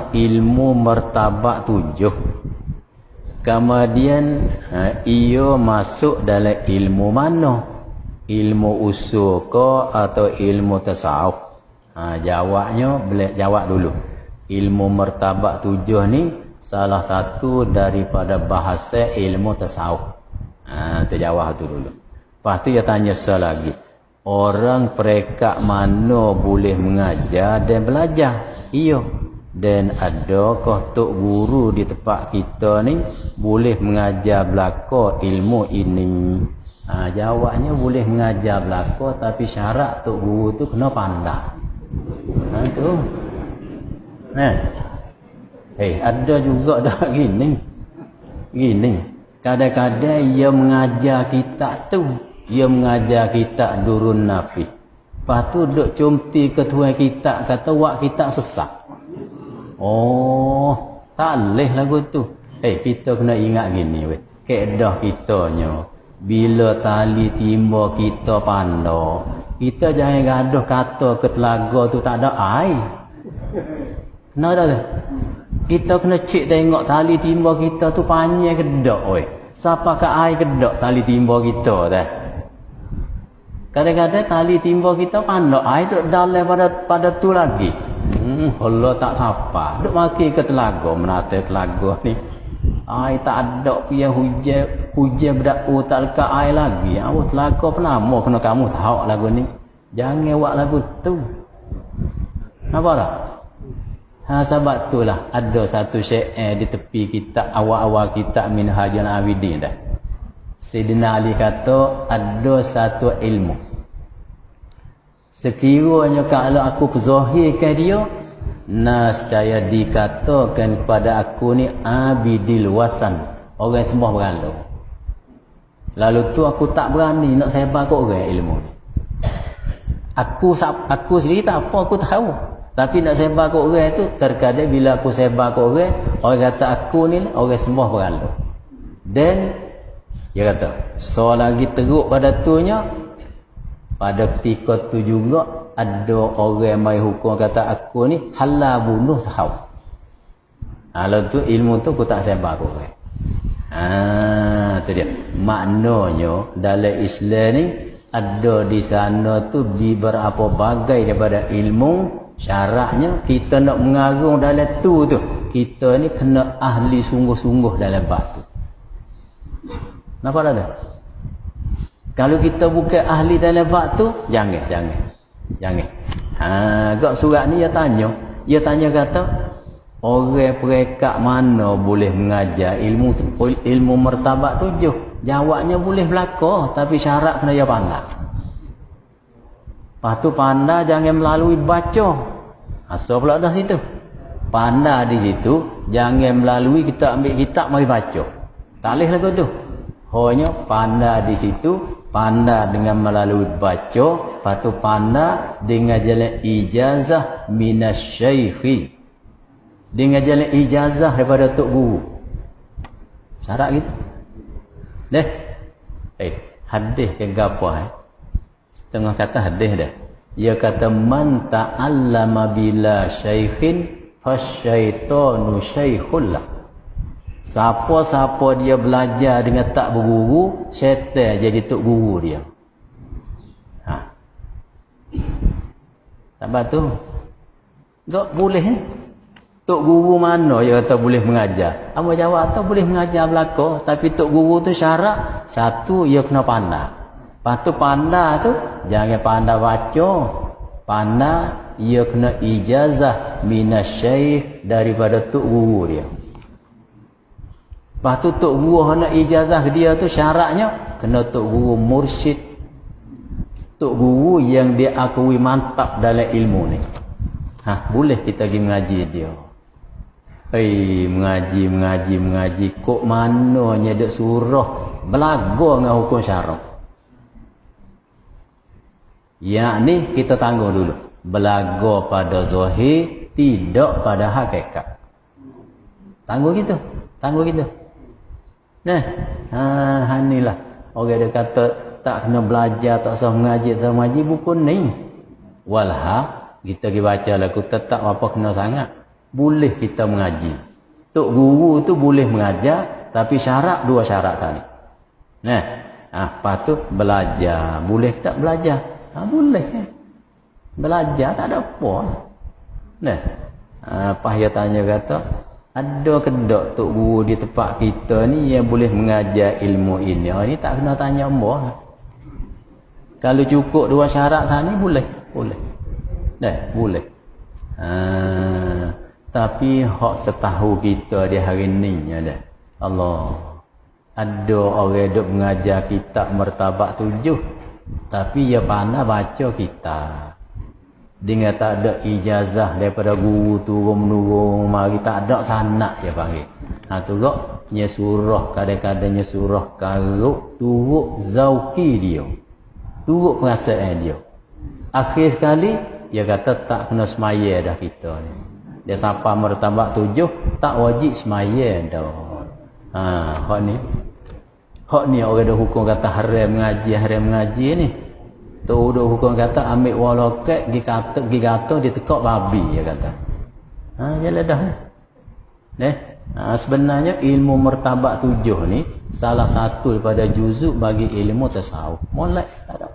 ilmu martabak 7. Kemudian ia masuk dalam ilmu mana? Ilmu usul ke atau ilmu tasawuf? Jawabnya boleh jawab dulu. Ilmu martabak 7 ni salah satu daripada bahasa ilmu tasawuf. Terjawab tu dulu. Lepas tu dia tanya lagi. Orang perekat mana boleh mengajar dan belajar? Iya. Dan adakah tok guru di tempat kita ni boleh mengajar belaka ilmu ini? Jawabnya boleh mengajar belaka, tapi syarat tok guru tu kena pandai. Tu. Ada juga dah gini. Kadang-kadang ia mengajar kita tu. Ia mengajar kita durun nafi. Lepas tu duk cumti ketua kita kata wak kita sesat. Oh, tak boleh lagu tu. Kita kena ingat gini weh. Keedah kitanya. Bila tali timba kita pandai, kita jangan gaduh kata ke telaga tu tak ada air. Kenapa dah? Kita kena cek tengok tali timba kita tu panjang ke tak weh. Siapa ke air ke tak tali timba kita dah. Kadang-kadang tali timba kita pandai air duk dalam pada tu lagi. Allah tak sapa. Duk maki ke telaga, menata telaga ni. Air tak ada pia hujan berdau tak lekat air lagi. Telaga penama kena kamu tahu lagu ni. Jangan buat lagu tu. Apa tak? Sebab itulah ada satu syair di tepi kitab awal-awal kitab Minhajul Abidin dah. Sayyidina Ali kata ada satu ilmu. Sekiranya kalau aku zahirkan dia, nascaya dikatakan kepada aku ni abidil wasan, orang sembah berhala. Lalu tu aku tak berani nak sebar ke orang ilmu ni. Aku sendiri tak apa, aku tahu. Tapi nak sebar ke orang tu, terkadang bila aku sebar ke orang kata aku ni orang sembah berhala. Dan dia kata, so lagi teruk pada tunya, pada ketika tu juga ada orang mai hukum kata aku ni halal bunuh tahu. Lalu tu ilmu tu aku tak sebar ke orang. Tu dia. Maknanya dalam Islam ni ada di sana tu di berapa bagai daripada ilmu. Syaratnya kita nak mengarung dalam tu kita ni kena ahli sungguh-sungguh dalam bab tu. Nampak tak ada? Kalau kita bukan ahli dalam bab tu, jangan. Gak surat ni dia tanya kata orang perekat mana boleh mengajar ilmu martabat 7? Jawabnya boleh belaka, tapi syarat kena dia pandai. Lepas tu pandai jangan melalui baca. Asal pula dah situ. Pandai di situ jangan melalui kita ambil kitab mari baca. Tak boleh lagu tu. Hanya pandai di situ, pandai dengan melalui baca, lepas tu pandai dengan jalan ijazah minasyaikhi. Dengan jalan ijazah daripada tok guru. Syarat gitu. Deh. Hadis ke gapo setengah kata hadis dah. Dia kata man ta'allama bila syaikhin fasyaitanu syaikhul lah. Siapa-siapa dia belajar dengan tak berguru, syaitan jadi tok guru dia. Sebab tu tak boleh tok guru mana dia kata boleh mengajar. Apa jawab tu boleh mengajar belaka, tapi tok guru tu syarat satu ia kena pandai. Lepas tu pandai tu jangan pandai baca, pandai ia kena ijazah minasyaikh daripada tok guru dia. Lepas tu tok guru nak ijazah dia tu syaratnya kena tok guru mursyid, tok guru yang dia akui mantap dalam ilmu ni. Boleh kita pergi mengaji dia. Mengaji kok mananya dak surah belaga dengan hukum syarak. Yakni kita tangguh dulu. Belaga pada zahir, tidak pada hakikat. Tangguh gitu. Inilah. Orang dia kata tak kena belajar, tak usah mengaji buku ni. Walha kita pergi baca lagu tetap apa kena sangat. boleh kita mengaji. Tok guru tu boleh mengajar, tapi syarat, dua syarat tadi. Nah, apa tu? Belajar. Boleh tak belajar? Boleh. Belajar tak ada apa. Nah, apa dia tanya kata, ada ke tak tok guru di tempat kita ni yang boleh mengajar ilmu ini? Ni tak kena tanya mbah. Kalau cukup dua syarat sana boleh. Boleh. Nah, boleh. Tapi hak setahu kita di hari ni ada. Allah. Ada orang duk mengajar kitab Martabat 7. Tapi dia pandai baca kitab. Dia tak ada ijazah daripada guru turun-menurun mari, tak ada sanak dia panggil. Tu kok nya surah, kadang-kadang nya surah karuk turut zauqi dia. Turut perasaan dia. Akhir sekali dia kata tak kena semaya dah kita ni. Dia sampai Martabat 7 tak wajib semaya dah. Hak ni orang dah hukum kata haram mengaji ni. Tu dah hukum kata ambil waloket gi kata ditekak babi dia kata. Jalah dah. Sebenarnya ilmu Martabat 7 ni salah satu daripada juzuk bagi ilmu tasawuf. Molek tak ada.